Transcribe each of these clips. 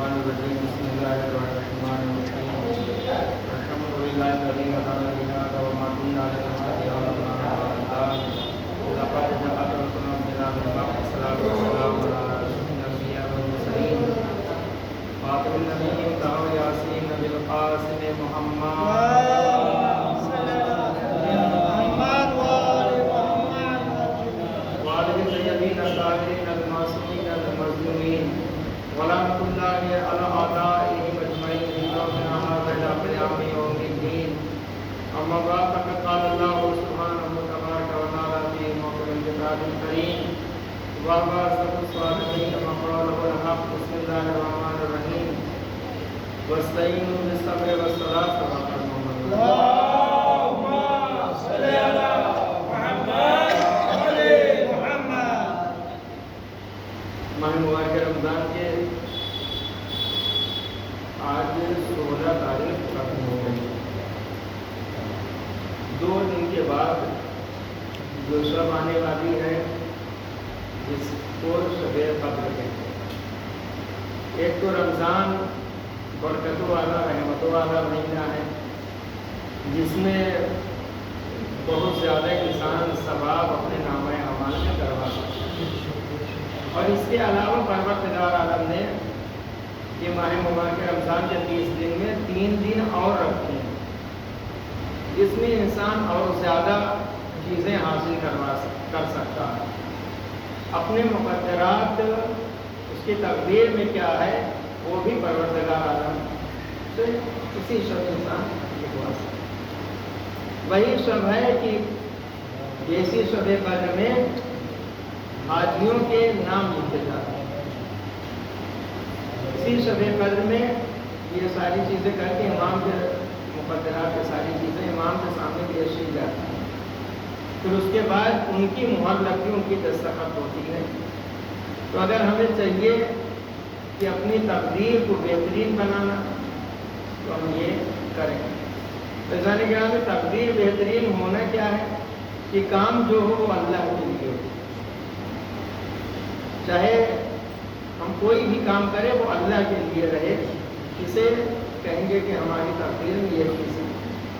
الرحمن الرحیم بسم اللہ الرحمن الرحیم الحمد للہ الذی هدانا لهذا وما كنا لنهتدي لولا ان هدانا لقد جاءت رسل ربنا بالحق والصلاة والسلام على اشرف الانبیاء والمرسلین خاتم النبیین طه یاسین بالقاسم محمد ولعنة الله على أعدائهم أجمعين إنهم هذا إلى قيام يوم الدين أما بعد فقد قال الله سبحانه وتبارك وتعالى في موضع الكتاب الكريم وهو أصدق الصادقين وقوله الحق بسم الله الرحمن الرحيم واستعينوا بالصبر والصلاة وقال محمد اللهم صل على محمد وعلى محمد. ماہ مبارک رمضان کے آج 16 تاریخ ختم ہو گئی. 2 دن کے بعد جو شب آنے والی ہے جس کو شب قدر کہتے ہیں. ایک تو رمضان برکتوں والا رحمتوں والا مہینہ ہے جس میں بہت زیادہ انسان ثواب اپنے نامہ اعمال میں کروا سکتا ہے. اور اس کے علاوہ پروردگار عالم نے یہ ماہ مبارک رمضان کے 30 دن میں 3 دن اور رکھے ہیں جس میں انسان اور زیادہ چیزیں حاصل کر سکتا ہے. اپنے مقدرات اس کی تقدیر میں کیا ہے وہ بھی پروردگار عالم سے اسی شب انسان لکھوا سکتا ہے. وہی شب ہے کہ جیسی شب قدر میں حاجیوں کے نام لکھے جاتے ہیں. اسی شب قدر میں یہ ساری چیزیں کر کے امام کے مقدرات کے ساری چیزیں امام کے سامنے پیش کی جاتی ہیں. پھر اس کے بعد ان کی مہر لگتی ان کی دستخط ہوتی ہے. تو اگر ہمیں چاہیے کہ اپنی تقدیر کو بہترین بنانا تو ہم یہ کریں. تو جانے کے بعد تقدیر بہترین ہونا کیا ہے کہ کام جو ہو وہ اللہ کے لیے ہو. چاہے ہم کوئی بھی کام کریں وہ اللہ کے لیے رہے. اسے کہیں گے کہ ہماری تقدیر میں یہ کسی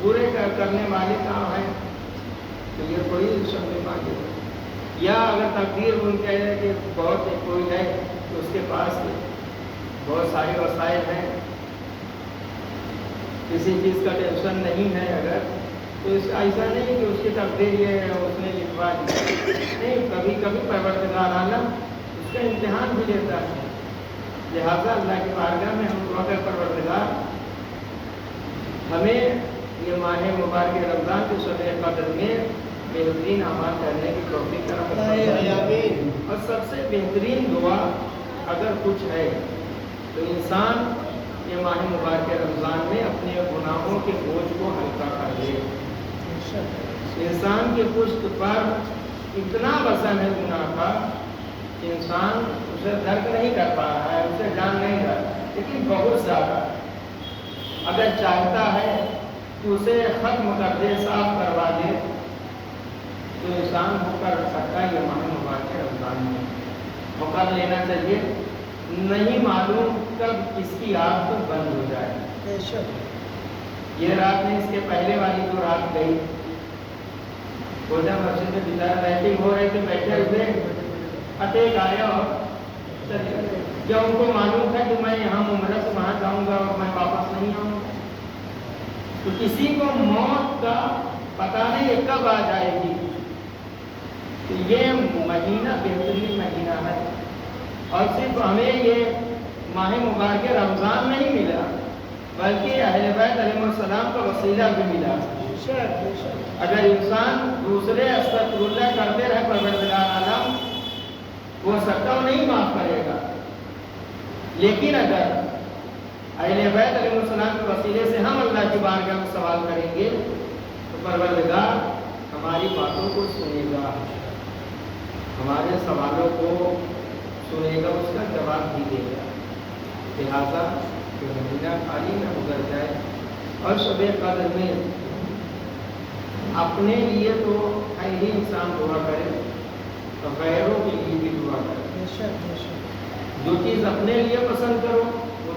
پورے کرنے والے کام ہے تو یہ کوئی شب مانگے. یا اگر تقدیر ان کہہ رہے کہ بہت کوئی ہے تو اس کے پاس بہت سارے وسائل ہیں, کسی چیز کا ٹینشن نہیں ہے اگر تو ایسا نہیں کہ اس کی تقدیر یہ ہے اس نے لکھوا دی. نہیں, کبھی کبھی پروردگار عالم کا امتحان بھی لیتا ہے. لہذا اللہ کی بارگاہ میں ہم دعا کر پروردگار ہمیں یہ ماہ مبارک رمضان کے شب قدر میں بہترین اعمال کرنے کی توفیق عطا فرمائے. اور سب سے بہترین دعا اگر کچھ ہے تو انسان یہ ماہ مبارک رمضان میں اپنے گناہوں کے بوجھ کو ہلکا کر دے. انسان کے پشت پر اتنا وزن ہے گناہ کا انسان اسے درک نہیں کر پا رہا ہے, اسے جان نہیں رہا, لیکن بہت زیادہ اگر چاہتا ہے کہ اسے ختم کر دے, صاف کروا دے تو انسان وہ کر سکتا ہے. یہ ماہ مبارک رمضان میں موقع لینا چاہیے. نہیں معلوم کب کس کی آنکھ بند ہو جائے. یہ رات نہیں, اس کے پہلے والی جو رات گئی وہ جب مسجد میں بچارے بیٹھنگ ہو رہے تھے, بیٹھے ہوئے اٹیک آیا اور کیا ان کو معلوم تھا کہ میں یہاں عمرہ سے وہاں جاؤں گا اور میں واپس نہیں آؤں گا. تو کسی کو موت کا پتہ نہیں کب آ جائے گی. تو یہ مہینہ بہترین مہینہ ہے اور صرف ہمیں یہ ماہ مبارک رمضان نہیں ملا بلکہ اہل بیت علیہ السلام کا وسیلہ بھی ملا. اگر انسان دوسرے استغفر اللہ کرتے رہے پروردگار عالم وہ سکتا نہیں معاف کرے گا. لیکن اگر اہل بیت علیہ السلام کے وسیلے سے ہم اللہ کی بارگاہ میں سوال کریں گے تو پروردگار ہماری باتوں کو سنے گا, ہمارے سوالوں کو سنے گا, اس کا جواب بھی دے گا. لہٰذا کہ مہینہ خالی نہ گزر جائے. اور شب قدر میں اپنے لیے تو ہی انسان دعا کرے تو غیروں کے لیے بھی دعا کرے. جو چیز اپنے لیے پسند کرو وہ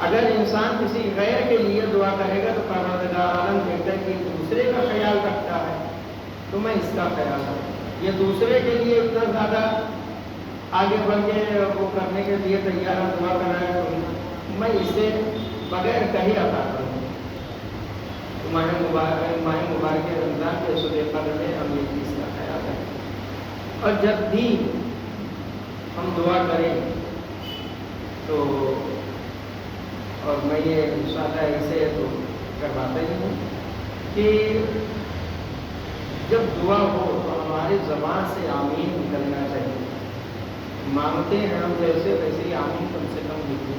اگر انسان کسی غیر کے لیے دعا کرے گا تو پروردگار عالم دیکھتا ہے کہ دوسرے کا خیال رکھتا ہے تو میں اس کا خیال رکھوں، یہ دوسرے کے لیے اتنا زیادہ آگے بڑھ کے وہ کرنے کے لیے تیار ہے، دعا کر رہا ہے تو میں اسے بغیر کہیں عطا کروں۔ ماہ مبارک رمضان کے شب قدر میں ہم یہ چیز کا خیال رکھیں، اور جب بھی ہم دعا کریں تو، اور میں یہ انشاءاللہ اسے تو کرواتا ہی ہوں کہ جب دعا ہو تو ہمارے زبان سے آمین نکلنا چاہیے، مانگتے ہیں ہم جیسے ویسے ہی آمین کم سے کم نکلے،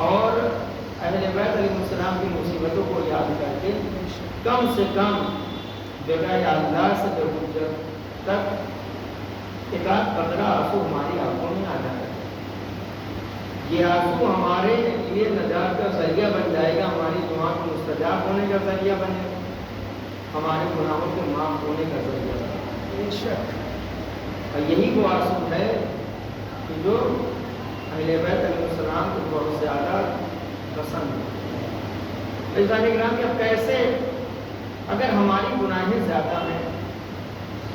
اور اہل بیت علیہ السلام کی مصیبتوں کو یاد کر کے کم سے کم بغیر اللہ سے حجت تک ایک آدھ قطرہ آنسو ہماری آنکھوں میں آ جائے، یہ آنسو ہمارے لیے نجات کا ذریعہ بن جائے گا، ہماری دعا کو مستجاب ہونے کا ذریعہ بنے گا، ہمارے گناہوں کے معاف ہونے کا ذریعہ بنے گا۔ اور یہی وہ آنسو ہے کہ جو اہل بیت علیہ السلام کو بہت زیادہ پسند ہے۔ عزیزان گرامی، اب کیسے اگر ہماری گناہیں زیادہ ہیں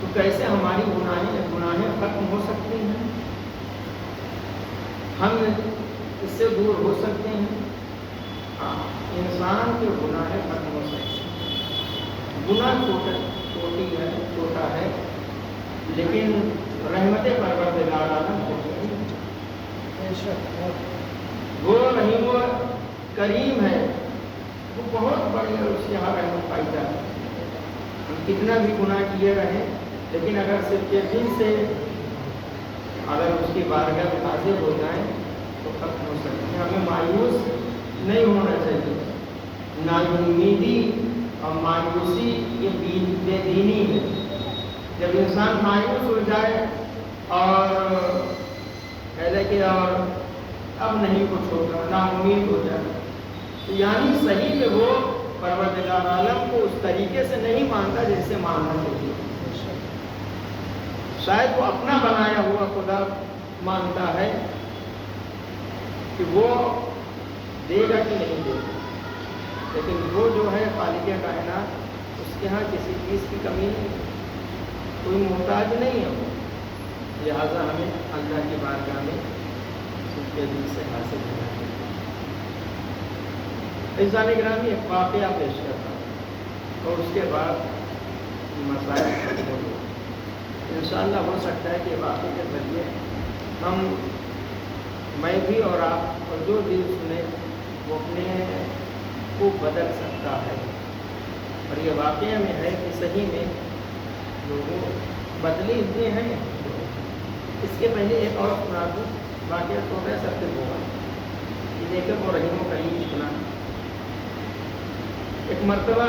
تو کیسے ہماری گناہیں ختم ہو سکتی ہیں، ہم اس سے دور ہو سکتے ہیں؟ ہاں، انسان کے گناہیں ختم ہو سکتے ہیں۔ گناہ چھوٹا ہے لیکن رحمت پروردگار عالم ہوتی ہے، وہ رحیم و کریم ہے، وہ بہت بڑی ہے، اس کے یہاں رحمت پائی جاتی ہے۔ ہم کتنا بھی گناہ کیے رہیں لیکن اگر صرف کے دل سے اگر اس کی بارگاہ میں حاضر ہو جائیں تو ختم ہو سکتے ہیں۔ ہمیں مایوس نہیں ہونا چاہیے، ناامیدی اور مایوسی یہ بے دینی ہے۔ جب انسان مایوس ہو جائے اور کہے کہ اور اب نہیں کچھ ہوگا، نا امید ہو جائے، تو یعنی صحیح میں وہ پروردگار عالم کو اس طریقے سے نہیں مانتا جیسے ماننا چاہیے۔ شاید وہ اپنا بنایا ہوا خدا مانتا ہے کہ وہ دے گا کہ نہیں دے گا، لیکن وہ جو ہے خالق کائنات، اس کے ہاں کسی چیز کی کمی نہیں، کوئی محتاج نہیں ہے وہ، لہٰذا ہمیں اللہ کی بارگاہ میں اس کے دل سے حاصل ہونا چاہیے۔ عزیزان گرامی، ایک واقعہ پیش کرتا ہوں اور اس کے بعد مسائل ختم ہو گئے۔ انشاءاللہ ہو سکتا ہے کہ واقعے کے ذریعے میں بھی اور آپ اور جو دل سنے وہ اپنے کو بدل سکتا ہے، اور یہ واقعہ میں ہے کہ صحیح میں لوگوں بدلے ہوئے ہیں۔ اس کے پہلے ایک اور سنا دوں واقعہ، چھوٹا سا پھر ہوگا کہ دیکھیں وہ رحیم و کریم کتنا۔ ایک مرتبہ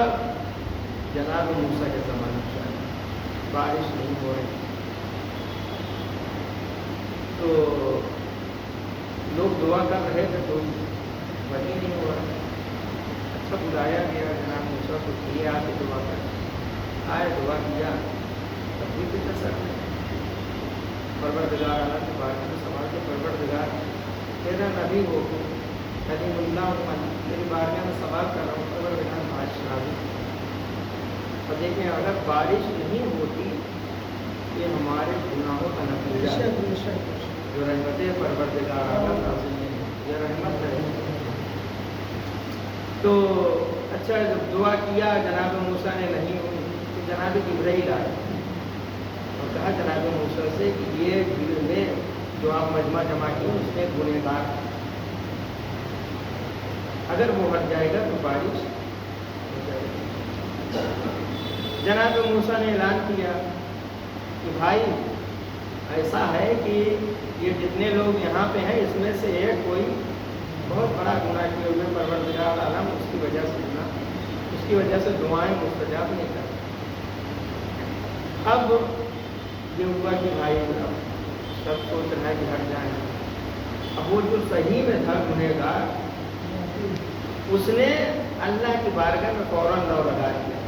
جناب موسیٰ کے زمانے میں بارش نہیں ہو رہی تو لوگ دعا کر رہے تھے، تو وہی نہیں ہو رہا۔ اچھا بلایا گیا جناب موسیٰ کو، یہ آ کے دعا کر آئے، دعا کیا، تب بھی کچھ اثر نہیں۔ پروردگار عالم کے بارے میں سوال کہ پروردگار تیرا نبی ہو کلیم اللہ اور میری بارگاہ میں سوال کر رہا ہوں، پروردگار بارش نازل۔ اور دیکھیں اگر بارش نہیں ہوتی یہ ہمارے گناہوں کا نتیجہ ہے، جو رحمت پروردگار عالم نازل نہیں ہے، یہ رحمت ہے۔ تو اچھا جب دعا کیا جناب موسیٰ نے نہیں ہوئی تو جناب جبرائیل آئے اور کہا جناب موسیٰ سے کہ یہ بھیڑ میں جو آپ مجمع جمع کیے اس میں گنہگار ہے، اگر وہ ہٹ جائے گا تو بارش ہو جائے گی۔ جناب موسیٰ نے اعلان کیا کہ بھائی ایسا ہے کہ یہ جتنے لوگ یہاں پہ ہیں اس میں سے ایک کوئی بہت بڑا گناہ کیے ہوئے، پروردگار عالم اس کی وجہ سے دعائیں مستجاب نہیں کرتے۔ اب یہ ہوا کہ بھائی سب سوچ رہا ہے کہ ہٹ جائیں، اب وہ جو صحیح میں تھا گنہگار، اس نے اللہ کی بارگاہ میں فوراً دو لگا دیا۔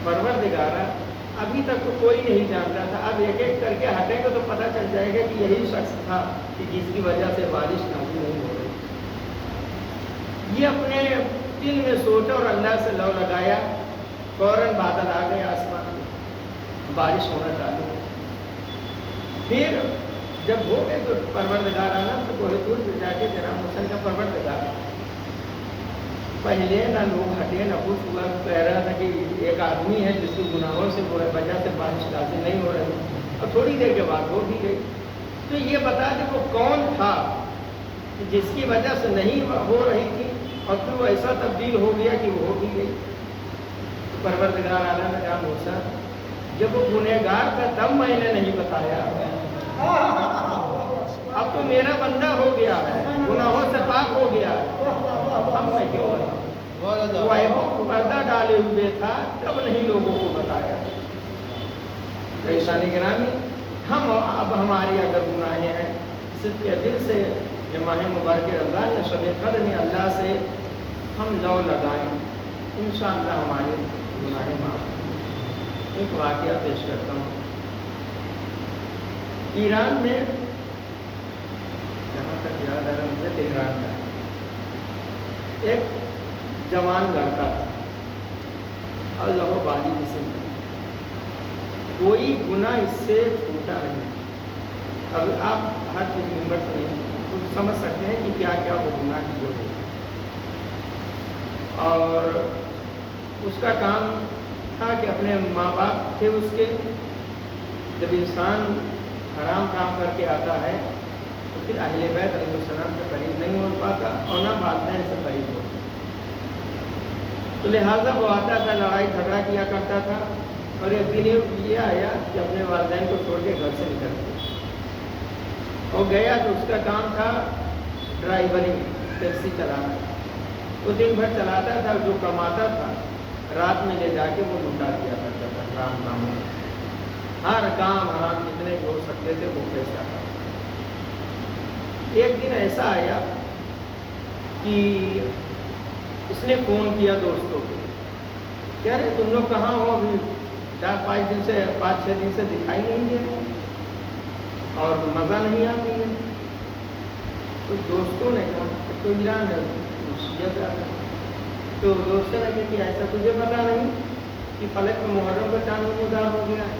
پروردگار ابھی تک تو کوئی نہیں جانتا تھا، اب ایک ایک کر کے ہٹیں گے تو پتہ چل جائے گا کہ یہی شخص تھا کہ جس کی وجہ سے بارش نازل نہیں ہو رہی۔ یہ اپنے دل میں سوچا اور اللہ سے لو لگایا، فوراً بادل آ گئے آسمان میں، بارش ہونا چالو ہو۔ پھر جب ہو گئے تو پروردگار آنا تو کوہ طور پہ جا کے جناب موسیٰ کا پروردگار پہلے نہ لوگ ہٹے نہ کچھ ہوا، کہہ رہا تھا کہ ایک آدمی ہے جس کے گناہوں سے وجہ سے بارش نازل نہیں ہو رہی، اور تھوڑی دیر کے بعد ہو بھی گئی۔ تو یہ بتا کہ وہ کون تھا جس کی وجہ سے نہیں ہو رہی تھی اور پھر وہ ایسا تبدیل ہو گیا کہ وہ ہو بھی گئی۔ پروردگار اعلیٰ نے کہا موسیٰ جب وہ گنہگار کا دم میں نے نہیں بتایا، اب تو میرا بندہ ہو گیا ہے، گناہوں سے پاک ہو گیا ہے، اب میں کیوں بتاؤں؟ وہ عیبوں کو پردہ ڈالے ہوئے تھا تب نہیں لوگوں کو بتایا۔ عزیزان گرامی، ہم اب ہماری اگر گناہیں ہیں صرف کے دل سے یہ ماہ مبارک رمضان یا شب قدر میں اللہ سے ہم لو لگائیں، انشاءاللہ ہمارے گناہیں معاف۔ ایک واقعہ پیش کرتا ہوں۔ ایران میں، جہاں تک یاد آ رہا مجھے، تہران کا ایک جوان لڑکا تھا، اللہ بالی قسم کا، کوئی گناہ اس سے چھوٹا نہیں۔ اب آپ ہر چیز نمبر سے نہیں سمجھ سکتے ہیں کہ کیا کیا وہ گناہ کی ہوئی، اور اس کا کام تھا کہ اپنے ماں باپ تھے اس کے، جب انسان حرام کام کر کے آتا ہے تو پھر اہل بیت علیہ السلام سے قریب نہیں ہو پاتا اور نہ والدین سے قریب ہوتا، تو لہٰذا وہ آتا تھا، لڑائی جھگڑا کیا کرتا تھا، اور ایک دن یہ آیا کہ اپنے والدین کو چھوڑ کے گھر سے نکل گیا، اور گیا تو اس کا کام تھا ڈرائیورنگ، ٹیکسی چلانا۔ وہ دن بھر چلاتا تھا، جو کماتا تھا رات میں لے جا کے وہ لوٹا دیا کرتا تھا حرام کاموں میں، ہر کام حرام جتنے ہو سکتے تھے وہ پیسہ تھا۔ ایک دن ایسا آیا کہ اس نے فون کیا دوستوں کو، کہہ رہے تم لوگ کہاں ہو؟ ابھی 4-5 دن سے دکھائی نہیں دے اور مزہ نہیں آتی ہے۔ تو دوستوں نے کہا تو ایران ہے، تو دوستوں نے کہا کہ ایسا تجھے پتا نہیں کہ فلک میں محرم کا چاند نمودار ہو گیا ہے؟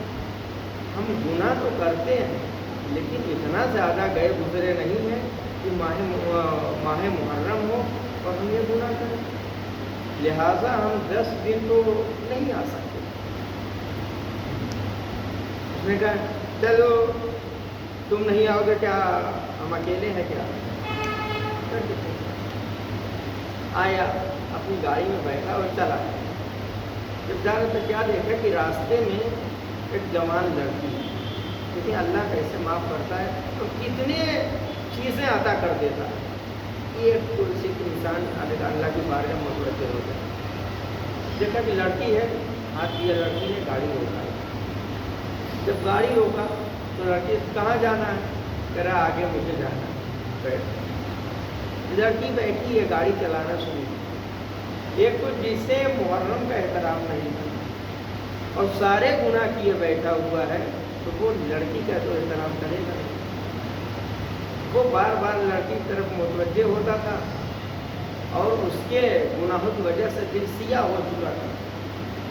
ہم گناہ تو کرتے ہیں لیکن اتنا زیادہ گئے گزرے نہیں ہیں کہ ماہ محرم ہو اور ہم یہ گناہ کریں، لہٰذا ہم 10 دن تو نہیں آ سکتے۔ اس نے کہا چلو تم نہیں آؤ گے کیا ہم اکیلے ہیں کیا؟ آیا، اپنی گاڑی میں بیٹھا اور چلا۔ جب جا رہا تھا کیا دیکھا کہ راستے میں ایک جوان لڑکی، لیکن اللہ کیسے معاف کرتا ہے تو کتنے چیزیں عطا کر دیتا ہے۔ ایک تلسی کی انسان اللہ کی بارگاہ میں متوجہ ہوتا ہے، دیکھا کہ لڑکی ہے، ہاتھ دیا لڑکی نے، گاڑی روکا۔ جب گاڑی روکا تو لڑکی کہاں جانا ہے؟ کہہ رہا آگے مجھے جانا ہے، بیٹھ۔ لڑکی بیٹھی ہے، گاڑی چلانا شروع کی۔ ایک تو جسے محرم کا احترام نہیں تھا اور سارے گناہ کیے بیٹھا ہوا ہے، تو وہ لڑکی کا تو احترام کرے گا۔ وہ بار بار لڑکی کی طرف متوجہ ہوتا تھا اور اس کے گناہوں کی وجہ سے دل سیاہ ہو چکا تھا۔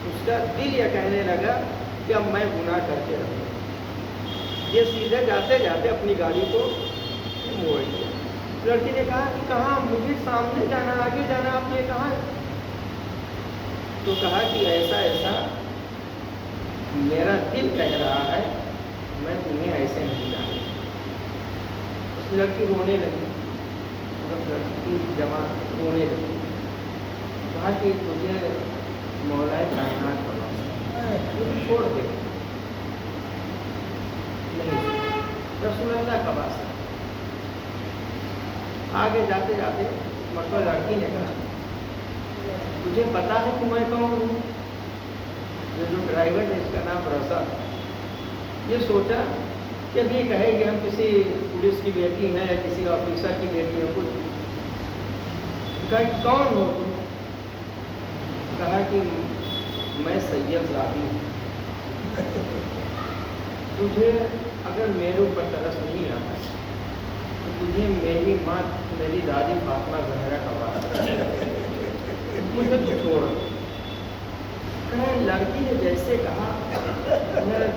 اس کا دل یہ کہنے لگا کہ اب میں گناہ کرتے رہوں۔ یہ سیدھے جاتے جاتے اپنی گاڑی کو موڑ دیا۔ لڑکی نے کہا کہ کہاں؟ مجھے سامنے جانا، آگے جانا، آپ نے کہا ہے؟ تو کہا کہ ایسا ایسا میرا دل کہہ رہا ہے، میں تمہیں ایسے نہیں جانا۔ اس لڑکی رونے لگی، لڑکی جوان رونے لگی، کہا کہ تجھے مولا کائنات کا چھوڑ دے، نہیں رسول اللہ کا واسطہ۔ آگے جاتے جاتے مرتبہ لڑکی نے کہا تجھے پتا ہے کہ میں کون ہوں؟ یہ جو ڈرائیور ہے اس کا نام رضا۔ یہ سوچا کہ اب یہ کہے کہ ہم کسی پولیس کی بیٹی ہیں، کسی آفیسر کی بیٹی ہے، کچھ۔ کہا کہ کون ہو تم؟ کہا کہ میں سید زادی ہوں۔ تجھے اگر میرے اوپر ترس نہیں آتا تو تجھے میری माँ मेरी दादी फातिमा ज़हरा का बात है, मुझे तो छोड़। कहे लड़की ने जैसे कहा मेरा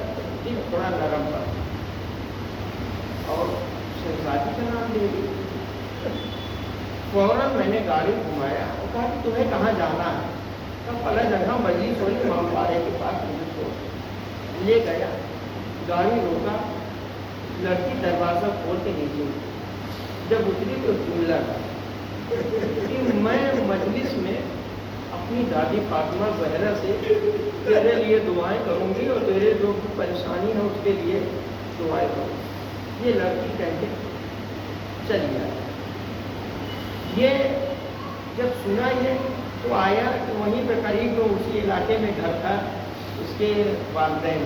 दिल थोड़ा नरम पड़ा और शहजादी का नाम ले दी। फौरन मैंने गाड़ी घुमाया और कहा कि तुम्हें कहाँ जाना है? कहा फला जगह मस्जिद होली इमाम बारे के पास मुझे छोड़। ले गया, गाड़ी रोका, लड़की दरवाज़ा खोल के नीचे उतरी। जब उतरी तो झूला कि मैं मजलिस में अपनी दादी फातिमा ज़हरा से तेरे लिए दुआएं करूंगी और तेरे जो परेशानी है उसके लिए दुआएं करूंगी। ये लड़की कह के चली आई। ये जब सुना ये तो आया कि वहीं पे करीब में उसी इलाके में घर था उसके वालिदैन।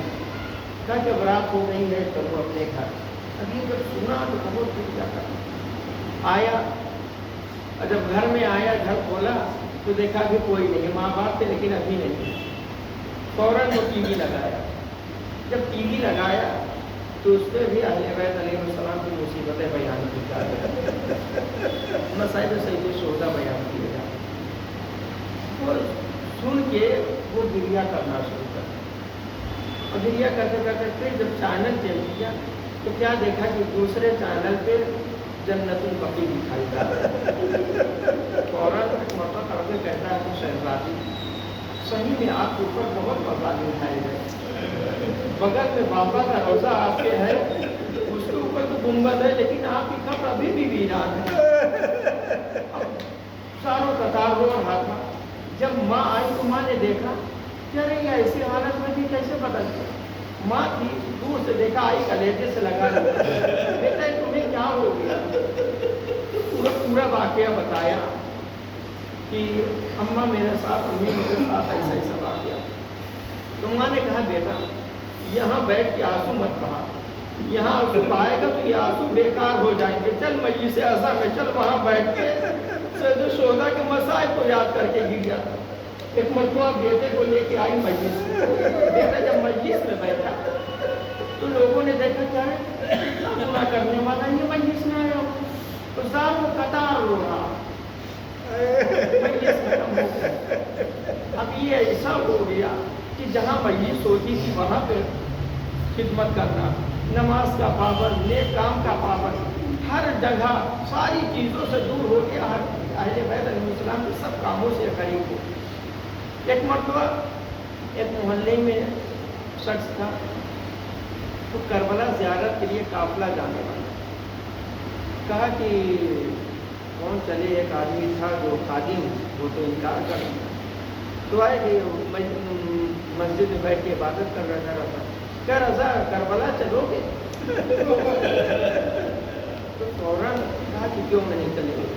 कहा जब रात हो गई है चलो अपने घर। अभी जब सुना तो बहुत कुछ जाता आया, और जब घर में आया, घर खोला तो देखा कि कोई नहीं, माँ बाप थे लेकिन अभी नहीं। फौरन वो टीवी लगाया। जब टीवी लगाया तो उस पर भी अहले बैत अलैहिस्सलाम की मुसीबतें बयान की जा रही, मसाइल सैयद शोहदा बयान किए जा रहे। और सुन के वो गिरिया करना शुरू कर, और गिरिया करते करते फिर जब चैनल चेंज किया तो क्या देखा कि दूसरे चैनल पे जन्नतुल बकी दिखाई जा रहा। फौरन मौका करके कहता है कि शहजादी सही में आपके ऊपर बहुत मसाले उठाए गए, बगल में बाबा का रोजा आपके है, उसके ऊपर तो गुंबद है लेकिन आपकी कब्र अभी भी वीरान है। सारों कतार रो रहा था। जब माँ आई तो माँ ने देखा कि अरे ये ऐसी हालत में थी, कैसे बदल गया? माँ थी, दूर से देखा, आई कलेजे से लगा बेटा तुम्हें क्या हो गया? पूरा पूरा वाकया बताया कि अम्मा मेरे साथ, अम्मी मेरे साथ ऐसा ऐसा वाकया। तो माँ ने कहा बेटा यहाँ बैठ के आंसू मत बहा, यहाँ आंसू बहाएगा तो ये आंसू बेकार हो जाएंगे। चल मजलिस ऐसा में चल, वहाँ बैठ के सैयद शोहदा के मसाइल को याद करके गिर जाता। एक मरतबा बेटे को लेके आई मजलिस में। बेटा जब मजलिस में बैठा तो लोगों ने देखा क्या है गुनाह करने वाला ये मजलिस में आया, तो सारों कतार रो रहा। मजलिस खत्म हो गया। अब ये ऐसा हो गया कि जहाँ मजलिस होती थी वहाँ पे खिदमत करना, नमाज का पाबंद, नेक काम का पाबंद, हर जगह सारी चीज़ों से दूर हो के अहले बैत अलैहिस्सलाम के सब कामों से करीब हो। एक मरतबा एक मोहल्ले में शख्स था, तो करबला ज़ियारत के लिए काफिला जाने वाला। कहा कि कौन चले, एक आदमी था जो खादिम, वो तो इनकार कर रहा था। तो आए कि मस्जिद में बैठ के इबादत कर रहा था। क्या रज़ा करबला चलोगे? तो फौरन कहा कि क्यों नहीं चलेंगे।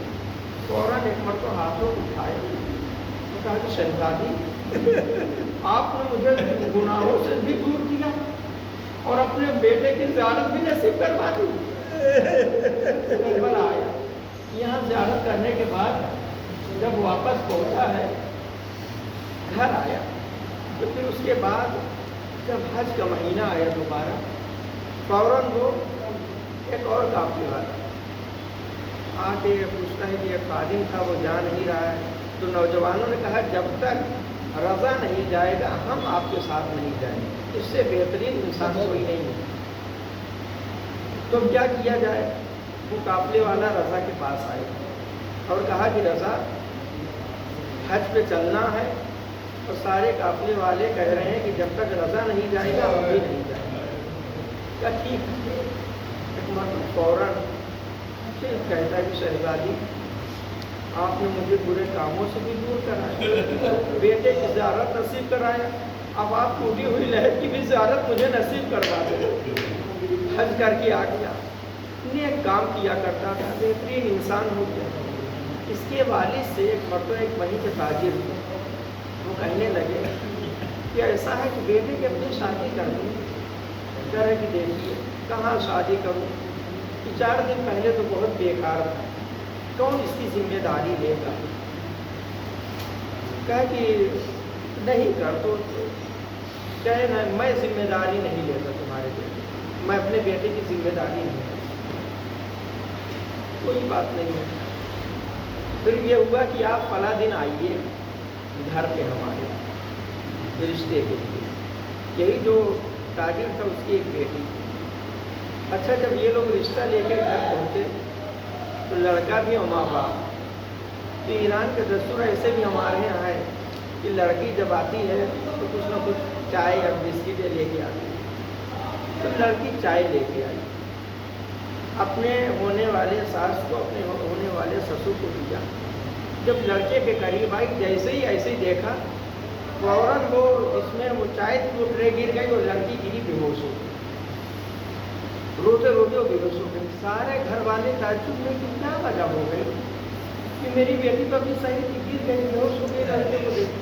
फौरन एक मरतबा हाथों उठाए, तो कहा कि शहजादी आपने मुझे गुनाहों से भी दूर किया और अपने बेटे की ज़ियारत भी नसीब करवा दी। करबला आया, यहाँ ज़ियारत करने के बाद जब वापस पहुँचा है, घर आया, तो फिर उसके बाद जब हज का महीना आया दोबारा, फौरन वो एक और काफिले वाला आके पूछता है कि एक खादिम था वो जा नहीं रहा है। तो नौजवानों ने कहा जब तक रज़ा नहीं जाएगा हम आपके साथ नहीं जाएंगे, इससे बेहतरीन इंसान कोई नहीं है। तो क्या किया जाए? वो काफिले वाला रज़ा के पास आए और कहा कि रज़ा हज पे चलना है, और सारे काफिले वाले कह रहे हैं कि जब तक रज़ा नहीं जाएगा हम भी नहीं जाएंगे। क्या ठीक है? फौरन फिर कहता है कि शहजादी आपने मुझे बुरे कामों से भी दूर कराया, बेटे की ज़ियारत नसीब कराया, अब आप टूटी हुई लहर की भी ज़ियारत मुझे नसीब करवा दो। हज करके आ गया, नेक काम किया करता था, बेहतरीन इंसान हो गया। इसके वालिद से एक मरतबा एक वहीं के ताजिर थे, वो कहने लगे कि ऐसा है कि बेटे की अपनी शादी कर दी। कह रहे कि देखिए कहाँ शादी करूँ, 4 दिन पहले तो बहुत बेकार था, कौन इसकी जिम्मेदारी लेगा? कहा कि नहीं कर तो कहे ना, मैं जिम्मेदारी नहीं लेता तुम्हारे बेटे, मैं अपने बेटे की जिम्मेदारी नहीं लेता। कोई बात नहीं है। फिर ये हुआ कि आप फला दिन आइए घर पे हमारे रिश्ते के लिए। यही जो ताजिर था उसकी एक बेटी। अच्छा, जब ये लोग रिश्ता लेके घर पहुँचे तो लड़का भी और माँ बाप। तो ईरान का दस्तूर ऐसे भी हमारे यहाँ है कि लड़की जब आती है तो कुछ ना कुछ चाय या बिस्किट लेके आती है। तो लड़की चाय लेके आई, अपने होने वाले सास को, अपने होने वाले ससुर को दिया। जब लड़के के करीब आई, जैसे ही ऐसे ही देखा, फौरन वो इसमें वो चाय थी वो ट्रे गिर गई और लड़की गिरी, बेहोश हो गई। रोते रोते वो बेहोश हो गई। सारे घर वाले ताज्जुब में कि क्या वजह हो गई कि मेरी बेटी तो अभी सही थी, गिर गई, बेहोश हो गई। लड़के को देख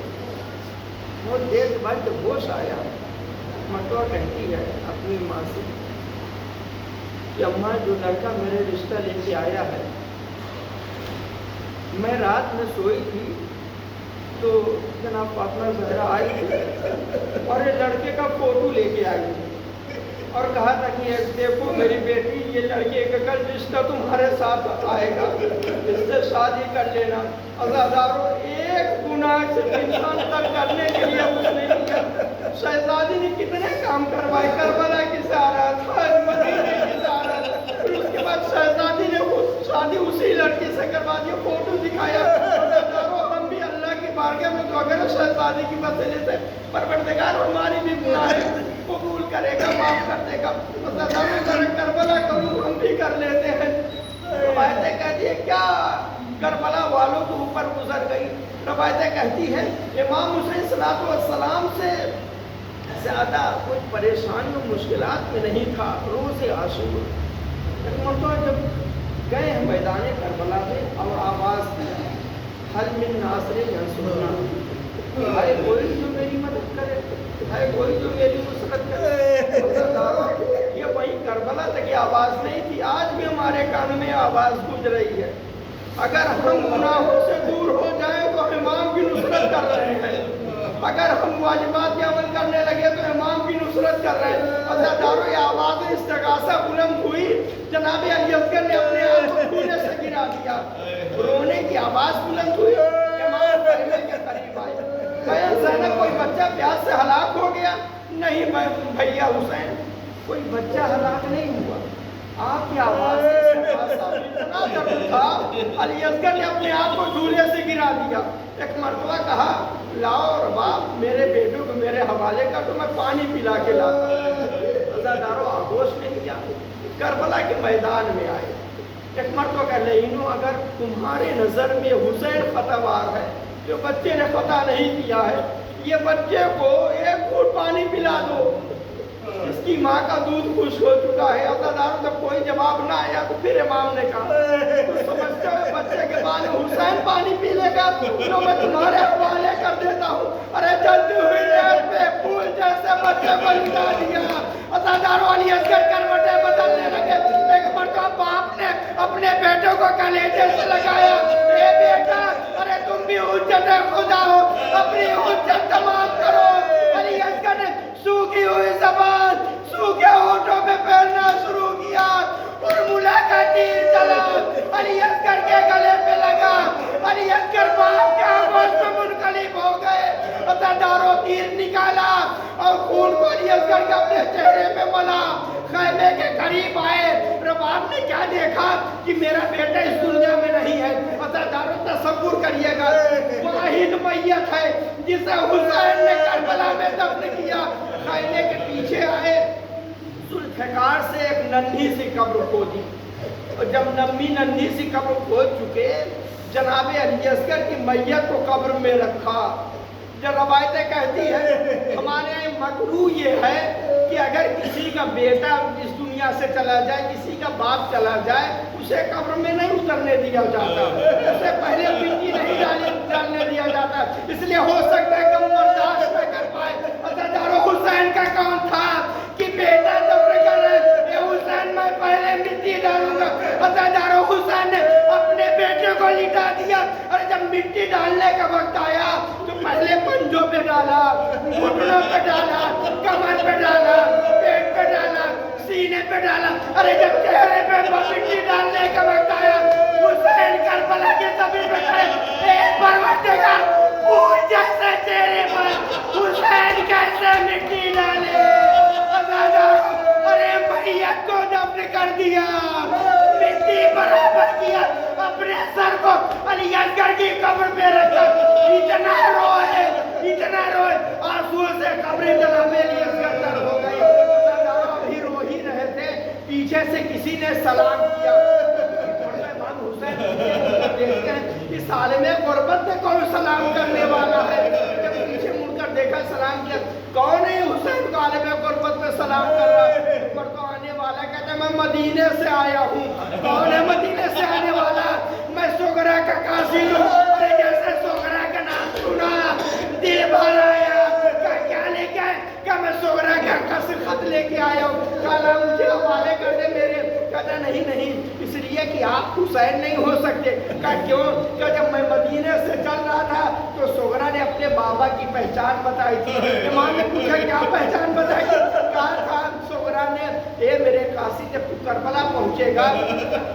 बहुत देर के बाद जब होश आया, मटवा कहती है अपनी माँ से कि अम्मा, जो लड़का मेरे रिश्ता लेके आया है, मैं रात में सोई थी तो जनाब फातिमा ज़हरा आई थी और ये लड़के का फोटो लेके आई थी और कहा था कि देखो मेरी बेटी, ये लड़के का कल रिश्ता तुम्हारे साथ आएगा, इससे शादी कर लेना। अज़ादारों, एक गुनाह से इंसान तक करने के लिए उसने किया। शहजादी ने कितने काम करवाए, करबला की ज़ियारत, मदीने की ज़ियारत, फिर उसके बाद शहजादी ने शादी उसी लड़की से करवा दी, फोटो दिखाया। हम भी अल्लाह की बारगाह में दुआ करें शहजादी की वसीले से परवरदिगार हमारी भी गुनाहें कबूल करेगा, माफ कर देगा। करबला कबूल हम भी कर लेते हैं। रवायतें कहती है क्या करबला वालों के ऊपर गुजर गई। रवायतें कहती है इमाम हुसैन सलाम से ज़्यादा कोई परेशानी और मुश्किलात में नहीं था, रोज़े आशूर। एक मरतबा जब गए हैं मैदान करबला में और आवाज़ दिया, हल मिन नासिरिन यंसुरना, है कोई जो मेरी मदद करे, है कोई जो मेरी नुसरत करे। ये वही करबला तक की आवाज़ नहीं थी, आज भी हमारे कान में आवाज़ गूंज रही है। अगर हम गुनाहों से दूर हो जाए तो इमाम की नुसरत कर रहे हैं, अगर हम वाजिबात के अमल करने लगे तो इमाम की नुसरत कर रहे हैं। अज़ादारों, ये आवाज़ इस्तिग़ासा बुलंद हुई, जनाब अली असगर ने अपने आप को खूने से गिरा दिया, रोने की आवाज़ बुलंद हुई, इमाम परिवार के करीब आए। ज़ैनब, कोई बच्चा प्यास से हलाक हो गया? नहीं भैया हुसैन, कोई बच्चा हलाक नहीं हुआ। आपकी आवाज़ इतना दर्द था, अली असगर ने अपने आप को झूले से गिरा दिया। एक मरतबा कहा, लाओ और बाप मेरे बेटों को मेरे हवाले कर, तो मैं पानी पिला के लाता। अज़ादारों, आगोश में किया, करबला के मैदान में आए। एक मरतबा कह लेनो, अगर तुम्हारे नज़र में हुसैन खतावार है, जो बच्चे ने खता नहीं किया है, ये बच्चे को एक घूंट पानी पिला दो, इसकी माँ का दूध खुश हो चुका है। अज़ादारों, जब कोई जवाब ना आया तो फिर इमाम ने कहा, तो समझते हुए बच्चे के बाद हुसैन पानी पी लेगा तो मैं तुम्हारे हवाले कर देता हूँ। अरे जलती हुई रेत पे फूल जैसे बच्चे को लुटा दिया। अज़ादारों, अली असगर करवटें बदलने लगे। एक मरतबा बाप ने अपने बेटे को कलेजे से लगाया, ए बेटा, अरे तुम भी हुज्जत खुदा हो, अपनी हुज्जत तमाम करो। अली असगर ने सूखी हुई ज़बान सूखे होठों पे फैलना शुरू किया और मुला का तीर चला, अली असगर के गले पे लगा। अली असगर बाप के आगोश में मुनकलिब हो गए। अज़ादारों, तीर निकाला और खून को अली असगर के अपने चेहरे पे मला। खैमे के करीब आए, रबाब ने क्या देखा कि मेरा बेटा इस दुनिया में नहीं है। अज़ादारों, तसव्वुर करिएगा, वाहिद मैयत है जिसे हुसैन ने करबला में दफन किया। खैमे के पीछे आए, जुल्फ़िकार से एक नन्ही सी कब्र खोदी और जब नन्ही सी कब्र खोद चुके, जनाब अली असगर की मैयत को कब्र में रखा। जो रवायतें कहती है, हमारे यहाँ मकरूह ये है कि अगर किसी का बेटा इस दुनिया से चला जाए, किसी का बाप चला जाए, उसे कब्र में नहीं उतरने दिया जाता, उसे पहले मिट्टी नहीं डालने दिया जाता। इसलिए हो सकता है कम बर्दाश्त न कर पाए। अज़ादारों, हुसैन का कौन था कि बेटा दफन कर रहे, हुसैन मैं पहले मिट्टी डालूंगा। अज़ादारों, हुसैन ने अपने बेटे को लिटा दिया। और जब मिट्टी डालने का वक्त आया तो पहले पंजों पे डाला, घुटनों पे डाला, कमर पे डाला, पेट पे डाला, सीने पे डाला। अरे जब चेहरे पे मिट्टी डालने का वक्त आया दिया, मिट्टी बराबर किया, अपने सर को अली असगर की कब्र पे रखा, इतना रोए, आंसुओं से कब्र जनाब अली असगर तर हो गई। अभी रो ही रहे थे, पीछे से किसी ने सलाम किया। इमाम हुसैन देखते हैं कि सालिमे गुरबत में कौन सलाम करने वाला है। जब पीछे मुड़कर देखा, सलाम किया, कौन है हुसैन सालिमे गुरबत में सलाम कर रहा है। ऊपर तो आने वाला कहता मैं मदीने से आया हूँ। कौन है मदीने से आने वाला? मैं सोगरा का कासिद हूँ। अरे जैसे सोगरा का नाम सुना, दिल भर आया। क्या लेके आए? क्या मैं सोगरा का खत लेके आया हूँ। काला मुझे हवाले कर दे मेरे। कहता नहीं नहीं, इसलिए कि आप हुसैन नहीं हो सकते। कहा क्यों? क्या जब मैं मदीने से चल रहा था तो सोगरा ने अपने बाबा की पहचान बताई थी। इमाम ने पूछा क्या पहचान बताई? कहा था सोगरा ने, ए मेरे काशी जब तू करबला पहुंचेगा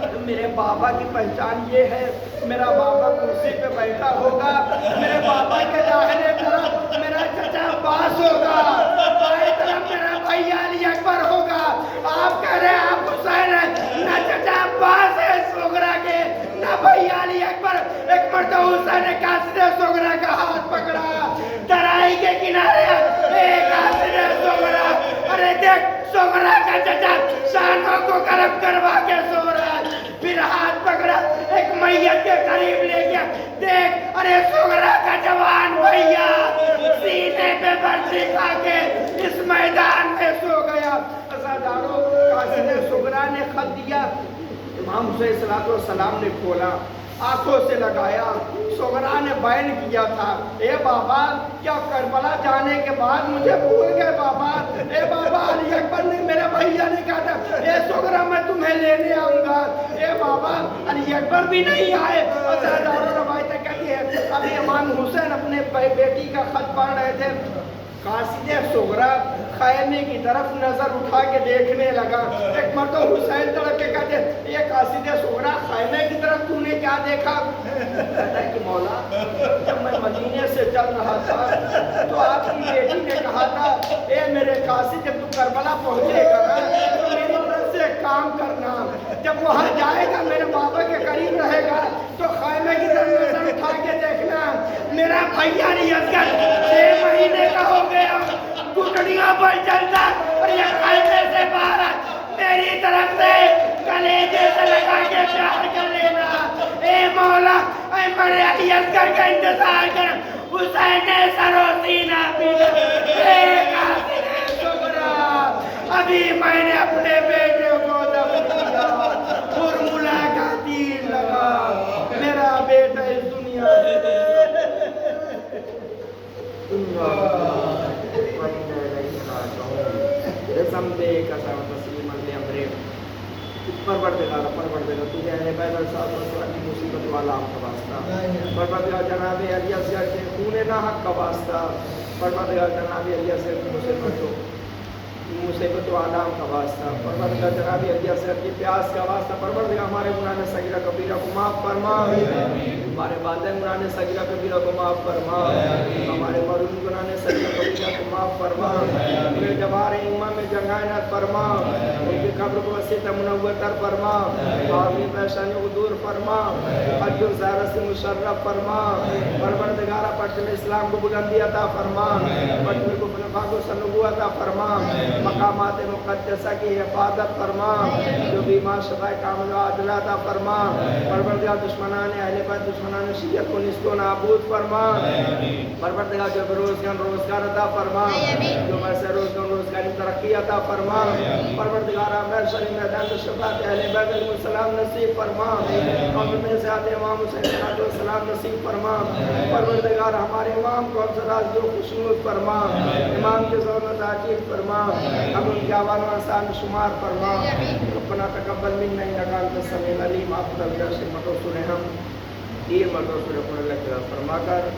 तो मेरे बाबा की पहचान ये है, मेरा बाबा कुर्सी पे बैठा होगा, मेरे बाबा के दाहिने तरफ मेरा चचा अब्बास होगा, बाएं तरफ मेरा भैया अली अकबर होगा। आप कह रहे हैं आप हुसैन है, ना चचा अब्बास है सोगरा के, ना भैया अली अकबर। एक मर्तबा हुसैन ने काशी ने सोगरा का हाथ पकड़ा, तराई के किनारे एक काशी ने सोगरा, अरे देख सोगरा का चचा शानों को गर्म करवा के सो रहा है। फिर हाथ पकड़ा, एक मैयत के करीब ले गया, देख अरे सोगरा का जवान भैया सीने पे बर्छी खा के इस मैदान में सो गया। अज़ादारों, काशी ने सोगरा ने खत दिया, इमाम हुसैन सलाम ने खोला, आंखों से लगाया। सोगरा ने बयान किया था, ए बाबा क्या करबला जाने के बाद मुझे भूल गए बाबा? ए बाबा अली अकबर ने, मेरे भैया ने कहा था ए सोगरा मैं तुम्हें लेने आऊंगा। ए बाबा अली अकबर भी नहीं आए। रवायतें कहती है अभी इमाम हुसैन अपने बेटी का खत पढ़ रहे थे, कासिद सोगरा खैमे की तरफ नजर उठा के देखने लगा। एक मर्तबा हुसैन तड़प के कहते ये कासिद सोगरा खैमे की तरफ तूने क्या देखा? कहता है कि मौला जब मैं मदीने से चल रहा था तो आपकी बेटी ने कहा था ए मेरे कासिद जब तू करबला पहुंचेगा ना तो मेरी तरफ से एक काम करना, जब वहां जाएगा मेरे बाबा के करीब रहेगा तो खैमे की तरफ नजर उठा के देखना, मेरा भैया नहीं असगर 6 महीने का हो गया, घुटनियों पर चलता और ये खैमे से बाहर मेरी तरफ से कलेजे से लगा के प्यार कर लेना। ए मौला ऐ मेरे अली असगर का इंतजार कर, हुसैन ने सरोसीना पीना। ए कासिद सोगरा अभी मैंने अपने बेटे को दफन किया, फॉर्मूला का तीर लगा, मेरा बेटा इस दुनिया से परवरदिगार तुझे है पैदल साहब की मुसीबत वाला आपका वास्ता, परवरदिगार जनाब अली असगर के खून ना हक का वास्ता, परवरदिगार जनाब अली असगर की मुसीबत वाला का वास्ता, परवरदिगार जनाब अली असगर की प्यास का वास्ता, परवरदिगार हमारे गुनाह सगीरा कबीरा को माफ फरमा, हमारे वालिदैन गुनाह सगीरा कबीरा को माफ फरमा, हमारे मरूम गुनाह सगीरा कबीरा को माफ फरमा, पूरे जवारे इमाम में जंगायत फरमा, उनकी कब्र को वसीअत मुनव्वर फरमा, आमीन परेशानी को दूर फरमा, हज और ज़ियारत से मुशर्रफ फरमा, परवरदिगार पटल इस्लाम को बुलंदी अता फरमा, पटल को खुलफा को सनबुव्वत अता फरमा, मकामात मुक़द्दसा की हिफाजत फरमा, जो बीमार शफाए कामिल आजिला अता फरमा, परवरदिगार दुश्मनान अहले बैत दुश्मनान शिय्यत को निस्तो नाबूद फरमा, परवरदिगार जो रोज़गार अता फरमा, जो वैसे रोज़गारी तरक्की अता फरमा, परवरदिगार अमर शरीफ मैदान शफाअत अहले बैत सलाम नसीब फरमा, और में से आते इमाम हुसैन सलाम नसीब फरमा, परवरदिगार हमारे इमाम को अफसरात जो खुशनूद फरमा, इमाम के ज़ौक़ ताक़ीब फरमा, हम उनके आवान व आसान शुमार फरमा, रब्बना तक़ब्बल मिन्ना इन्नका अंतस समीउल अलीम। आप तलकर से मतोसुर हम तीर मतोसुर अपने फरमाकर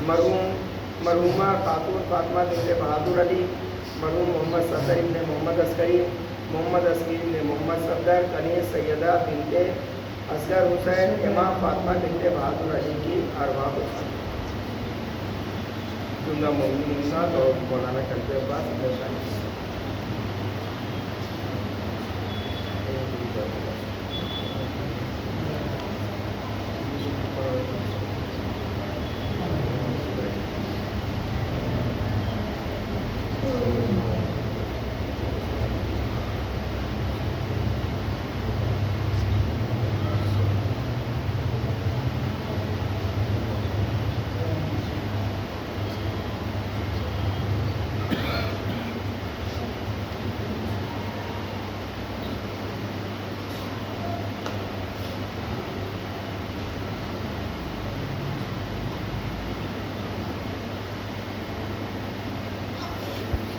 मरहूमा खातून फातिमा बिन्ते बहादुर अली, मरहूम मोहम्मद सफदर इब्ने मोहम्मद अस्करी, मोहम्मद अस्करी इब्ने मोहम्मद सफदर, कनीज़ सैयदा बिन्ते असगर हुसैन, इमाम फातिमा बिन्ते बहादुर अली की अरवाह को जुमला मोमिनीन और मौलाना कल्बे अब्बास